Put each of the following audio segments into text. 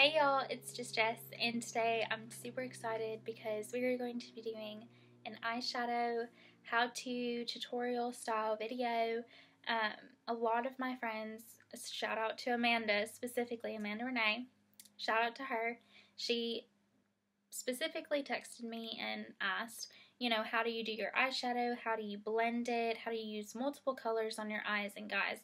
Hey y'all, it's Just Jess, and today I'm super excited because we are going to be doing an eyeshadow how-to tutorial style video. A lot of my friends, shout out to Amanda, specifically Amanda Renee, shout out to her. She specifically texted me and asked, you know, how do you do your eyeshadow, how do you blend it, how do you use multiple colors on your eyes, and guys,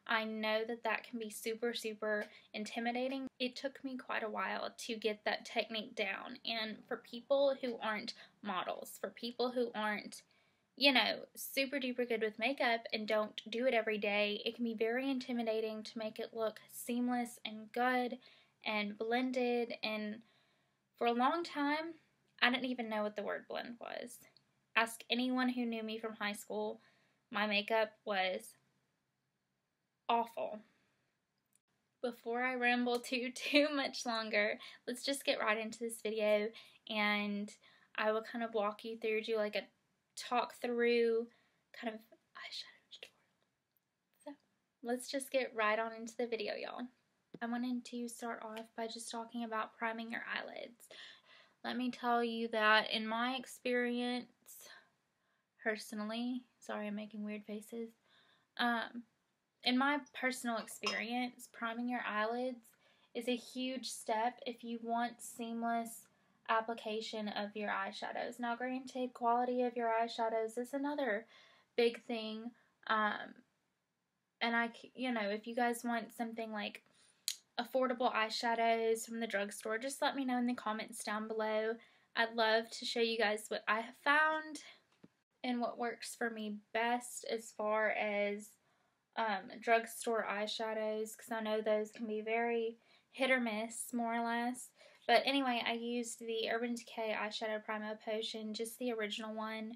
I know that can be super intimidating. It took me quite a while to get that technique down, and for people who aren't models, for people who aren't, you know, super duper good with makeup and don't do it every day, it can be very intimidating to make it look seamless and good and blended. And for a long time, I didn't even know what the word blend was. Ask anyone who knew me from high school, my makeup was awful. Before I ramble too much longer, let's just get right into this video, and I will kind of walk you through, do like a talk through kind of eyeshadow tutorial. So let's just get right on into the video, y'all. I wanted to start off by just talking about priming your eyelids. Let me tell you that in my experience, personally, sorry I'm making weird faces, in my personal experience, priming your eyelids is a huge step if you want seamless application of your eyeshadows. Now, granted, quality of your eyeshadows is another big thing. And you know, if you guys want something like affordable eyeshadows from the drugstore, just let me know in the comments down below. I'd love to show you guys what I have found and what works for me best as far as drugstore eyeshadows, because I know those can be very hit or miss, more or less. But anyway, I used the Urban Decay Eyeshadow Primo Potion, just the original one.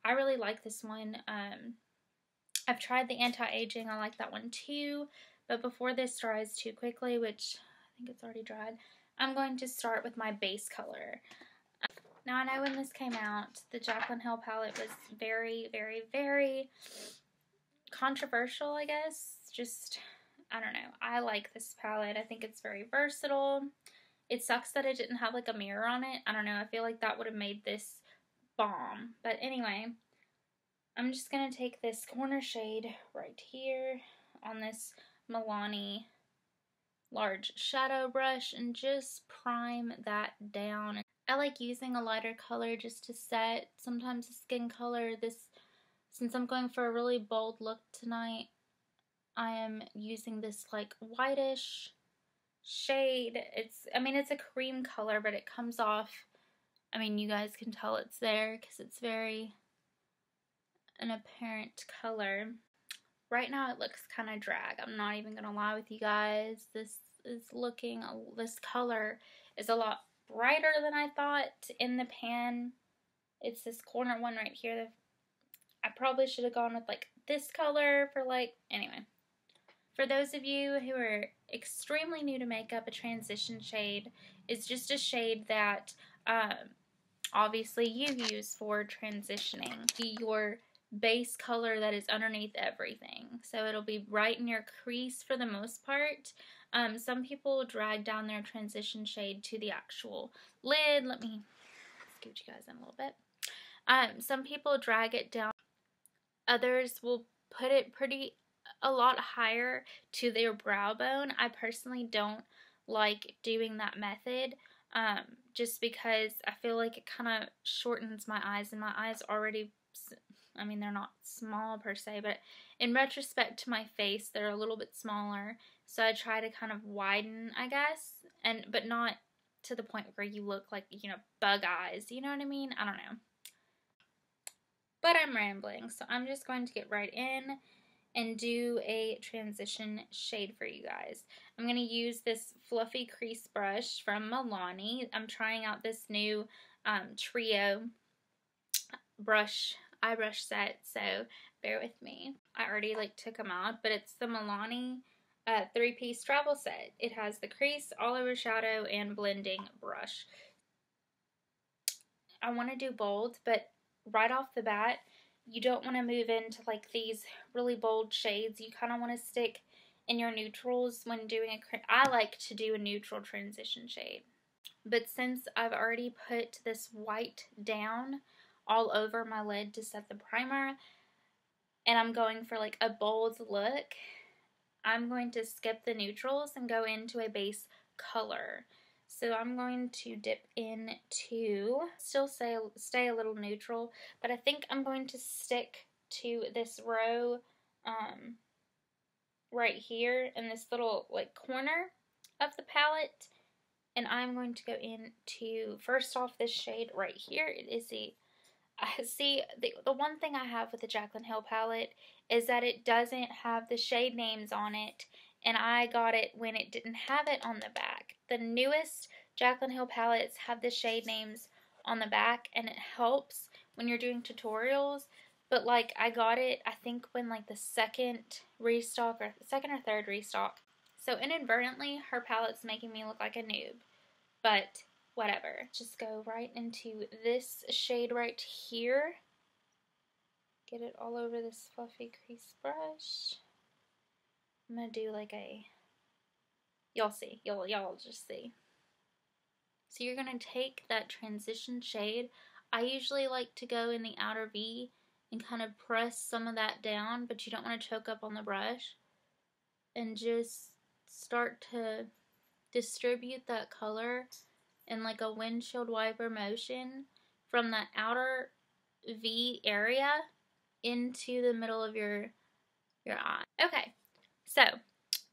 I really like this one. I've tried the anti-aging, I like that one too. But before this dries too quickly, which I think it's already dried, I'm going to start with my base color. Now, I know when this came out, the Jaclyn Hill palette was very controversial, I guess. Just, I don't know. I like this palette. I think it's very versatile. It sucks that it didn't have like a mirror on it. I don't know. I feel like that would have made this bomb. But anyway, I'm just going to take this corner shade right here on this Milani large shadow brush and just prime that down. I like using a lighter color just to set. Sometimes a skin color. Since I'm going for a really bold look tonight, I am using this like whitish shade. It's a cream color, but it comes off, I mean, you guys can tell it's there because it's very an apparent color. Right now it looks kind of drag. I'm not even gonna lie with you guys. This color is a lot brighter than I thought in the pan. It's this corner one right here. I probably should have gone with like this color for anyway. For those of you who are extremely new to makeup, a transition shade is just a shade that obviously you use for transitioning. Your base color that is underneath everything. So it'll be right in your crease for the most part. Some people drag down their transition shade to the actual lid. Let me scoot you guys in a little bit. Some people drag it down. Others will put it a lot higher to their brow bone. I personally don't like doing that method, just because I feel like it kind of shortens my eyes, and my eyes already, I mean, they're not small per se, but in retrospect to my face, they're a little bit smaller. So I try to kind of widen, I guess, but not to the point where you look like, you know, bug eyes. You know what I mean? I don't know. But I'm rambling, so I'm just going to get right in and do a transition shade for you guys. I'm going to use this fluffy crease brush from Milani. I'm trying out this new trio eye brush set, so bear with me. I already took them out, but it's the Milani 3-piece travel set. It has the crease, all over shadow, and blending brush. I want to do bold, but right off the bat, you don't want to move into these really bold shades. You kind of want to stick in your neutrals when doing I like to do a neutral transition shade. But since I've already put this white down all over my lid to set the primer, and I'm going for like a bold look, I'm going to skip the neutrals and go into a base color. So I'm going to dip into, still stay a little neutral, but I think I'm going to stick to this row right here in this little like corner of the palette. And I'm going to go into, first off, this shade right here. It is the one thing I have with the Jaclyn Hill palette is that it doesn't have the shade names on it, and I got it when it didn't have it on the back. The newest Jaclyn Hill palettes have the shade names on the back, and it helps when you're doing tutorials, but like I got it, I think when like the second or third restock. So inadvertently, her palette's making me look like a noob, but whatever. Just go right into this shade right here. Get it all over this fluffy crease brush. I'm gonna do like a, y'all see, y'all just see. So you're gonna take that transition shade. I usually like to go in the outer V and kind of press some of that down, but you don't want to choke up on the brush. And just start to distribute that color in like a windshield wiper motion from that outer V area into the middle of your eye. Okay, so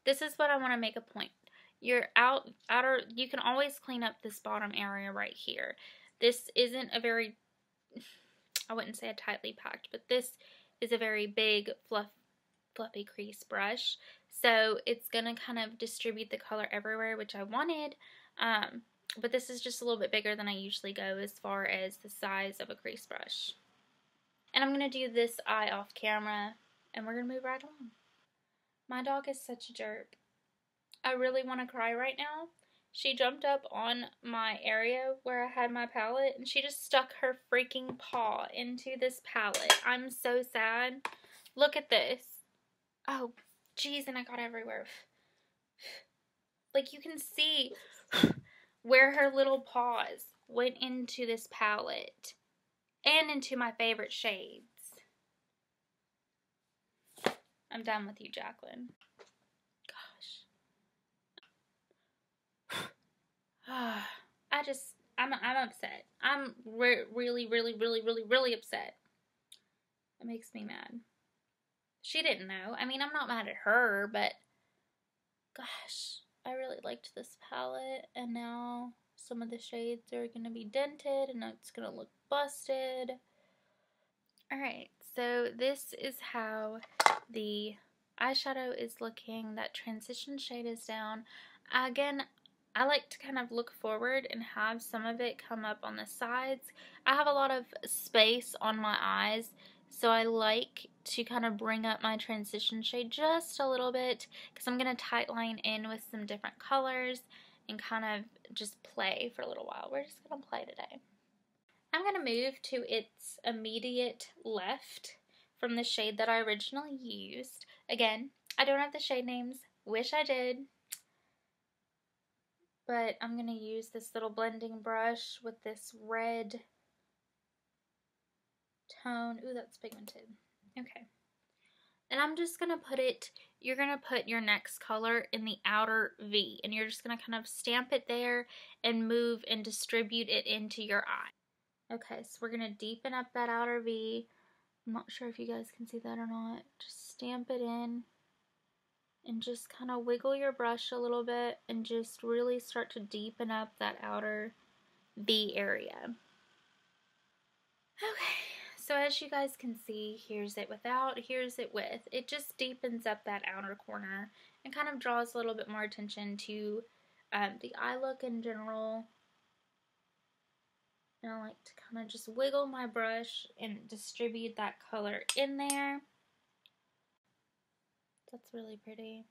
this is what I want to make a point. Your outer, you can always clean up this bottom area right here. This isn't a very, I wouldn't say a tightly packed, but this is a very big fluffy crease brush. So it's going to kind of distribute the color everywhere, which I wanted. But this is just a little bit bigger than I usually go as far as the size of a crease brush. And I'm going to do this eye off camera, and we're going to move right along. My dog is such a jerk. I really want to cry right now. She jumped up on my area where I had my palette, and she just stuck her freaking paw into this palette. I'm so sad. Look at this. Oh, jeez, and I got everywhere. Like, you can see where her little paws went into this palette and into my favorite shades. I'm done with you, Jaclyn. Gosh. I'm upset. I'm really upset. It makes me mad. She didn't know. I mean, I'm not mad at her, but gosh, I really liked this palette, and now some of the shades are going to be dented, and it's going to look busted. Alright, so this is how the eyeshadow is looking. That transition shade is down. Again, I like to kind of look forward and have some of it come up on the sides. I have a lot of space on my eyes, so I like to kind of bring up my transition shade just a little bit because I'm going to tight line in with some different colors and kind of just play for a little while. We're just going to play today. I'm going to move to its immediate left from the shade that I originally used. Again, I don't have the shade names. Wish I did. But I'm going to use this little blending brush with this red tone. Ooh, that's pigmented. Okay. And I'm just going to put it, you're going to put your next color in the outer V. And you're just going to kind of stamp it there and move and distribute it into your eye. Okay, so we're going to deepen up that outer V. I'm not sure if you guys can see that or not. Just stamp it in. And just kind of wiggle your brush a little bit and just really start to deepen up that outer V area. Okay, so as you guys can see, here's it without, here's it with. It just deepens up that outer corner and kind of draws a little bit more attention to the eye look in general. And I like to kind of just wiggle my brush and distribute that color in there. That's really pretty.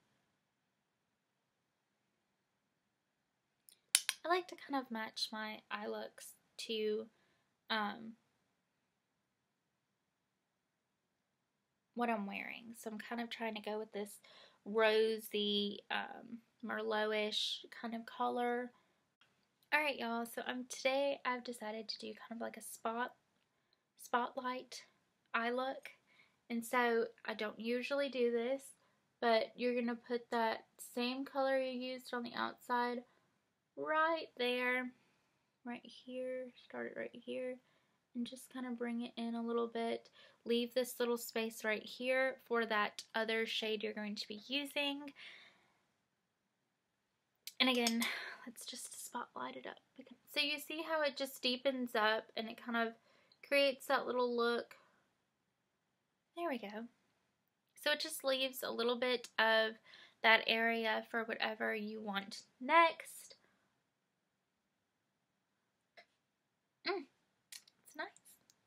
I like to kind of match my eye looks to what I'm wearing. So I'm kind of trying to go with this rosy, Merlot-ish kind of color. Alright, y'all, so today I've decided to do kind of like a spotlight eye look. And so I don't usually do this, but you're going to put that same color you used on the outside right there, right here, start it right here, and just kind of bring it in a little bit. Leave this little space right here for that other shade you're going to be using. And again, let's just spotlight it up. So you see how it just deepens up and it kind of creates that little look. There we go. So it just leaves a little bit of that area for whatever you want next. It's nice.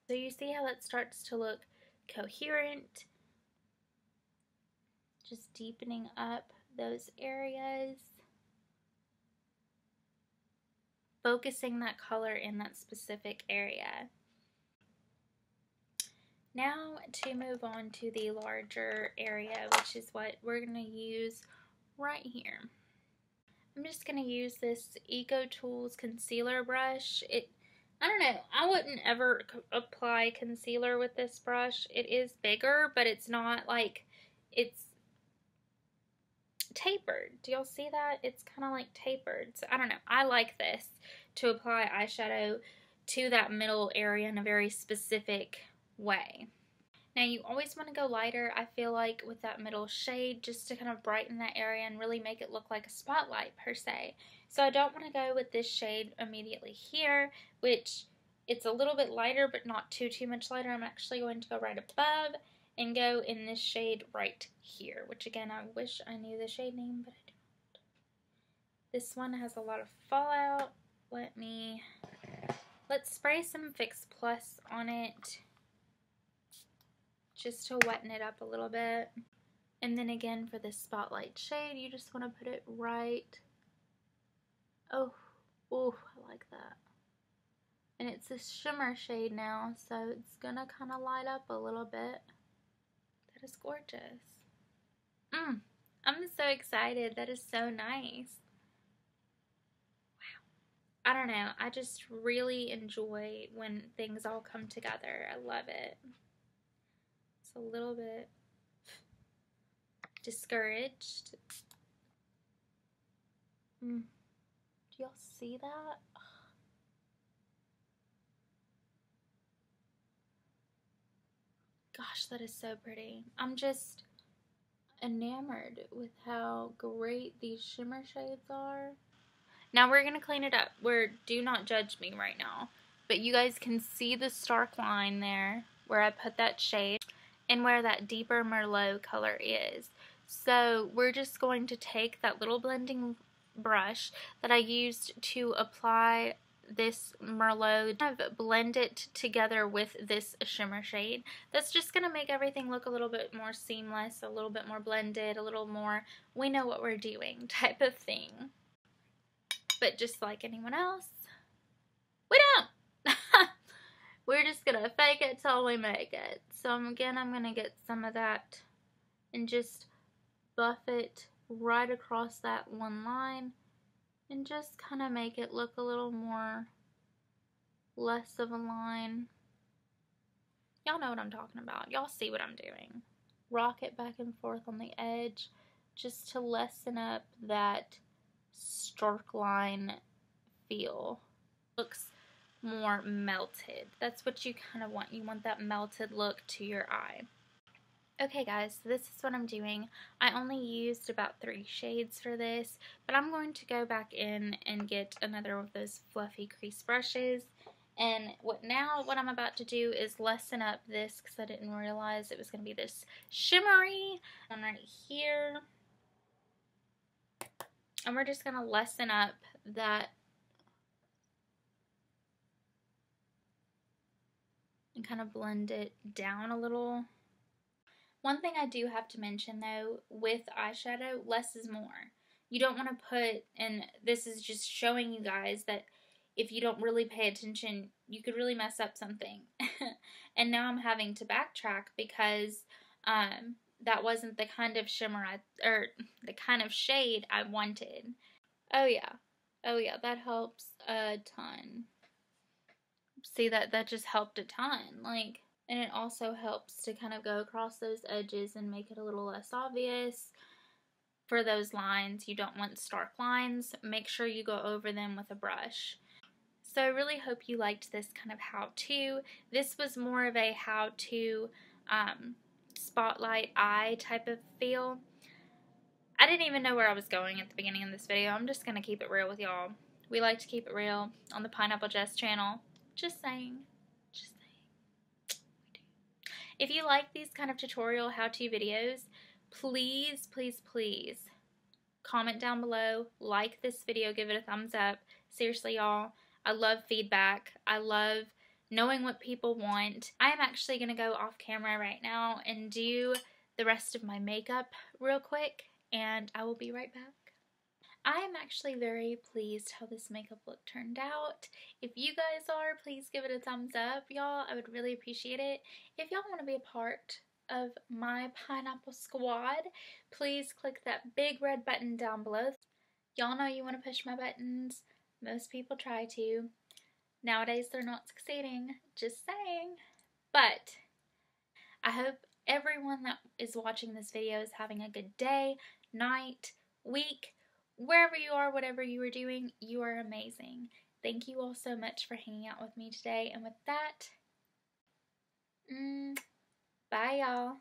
So you see how it starts to look coherent. Just deepening up those areas. Focusing that color in that specific area. Now to move on to the larger area, which is what we're going to use right here. I'm just going to use this Eco Tools concealer brush. I don't know, I wouldn't ever apply concealer with this brush. It is bigger, but it's not like, it's tapered. Do y'all see that? It's kind of like tapered. So I don't know, I like this to apply eyeshadow to that middle area in a very specific way. Now you always want to go lighter, I feel like, with that middle shade, just to kind of brighten that area and really make it look like a spotlight per se. So I don't want to go with this shade immediately here, which it's a little bit lighter but not too much lighter. I'm actually going to go right above and go in this shade right here, which again, I wish I knew the shade name, but I don't. This one has a lot of fallout. Let's spray some Fix Plus on it, just to weten it up a little bit. And then again, for this spotlight shade, you just want to put it right. Oh, I like that. And it's a shimmer shade now, so it's gonna kind of light up a little bit. That is gorgeous. I'm so excited. That is so nice. Wow. I don't know. I just really enjoy when things all come together. I love it. It's a little bit discouraged. Do y'all see that? Gosh, that is so pretty. I'm just enamored with how great these shimmer shades are. Now we're going to clean it up. Do not judge me right now. But you guys can see the stark line there where I put that shade and where that deeper Merlot color is. So we're just going to take that little blending brush that I used to apply this Merlot, kind of blend it together with this shimmer shade. That's just going to make everything look a little bit more seamless, a little bit more blended, a little more we know what we're doing type of thing. But just like anyone else, we don't. We're just going to fake it till we make it. So again, I'm going to get some of that and just buff it right across that one line. And just kind of make it look a little more, less of a line. Y'all know what I'm talking about. Y'all see what I'm doing. Rock it back and forth on the edge just to lessen up that stark line feel. Looks more melted. That's what you kind of want. You want that melted look to your eye. Okay guys, so this is what I'm doing. I only used about 3 shades for this, but I'm going to go back in and get another of those fluffy crease brushes. And what I'm about to do is lessen up this, because I didn't realize it was going to be this shimmery one right here. And we're just going to lessen up that and kind of blend it down a little. One thing I do have to mention though, with eyeshadow, less is more. You don't want to put, and this is just showing you guys that if you don't really pay attention, you could really mess up something. And now I'm having to backtrack because that wasn't the kind of shimmer or the kind of shade I wanted. Oh yeah. Oh yeah, that helps a ton. See, that just helped a ton. Like, and it also helps to kind of go across those edges and make it a little less obvious. For those lines, you don't want stark lines. Make sure you go over them with a brush. So I really hope you liked this kind of how-to. This was more of a how-to spotlight eye type of feel. I didn't even know where I was going at the beginning of this video. I'm just going to keep it real with y'all. We like to keep it real on the Pineapple Jess channel. Just saying. Just saying. We do. If you like these kind of tutorial how-to videos, please, please, please comment down below. Like this video. Give it a thumbs up. Seriously, y'all. I love feedback. I love knowing what people want. I am actually going to go off camera right now and do the rest of my makeup real quick, and I will be right back. I am actually very pleased how this makeup look turned out. If you guys are, please give it a thumbs up, y'all. I would really appreciate it. If y'all want to be a part of my pineapple squad, please click that big red button down below. Y'all know you want to push my buttons. Most people try to. Nowadays, they're not succeeding. Just saying. But I hope everyone that is watching this video is having a good day, night, week, wherever you are, whatever you are doing. You are amazing. Thank you all so much for hanging out with me today. And with that, bye, y'all.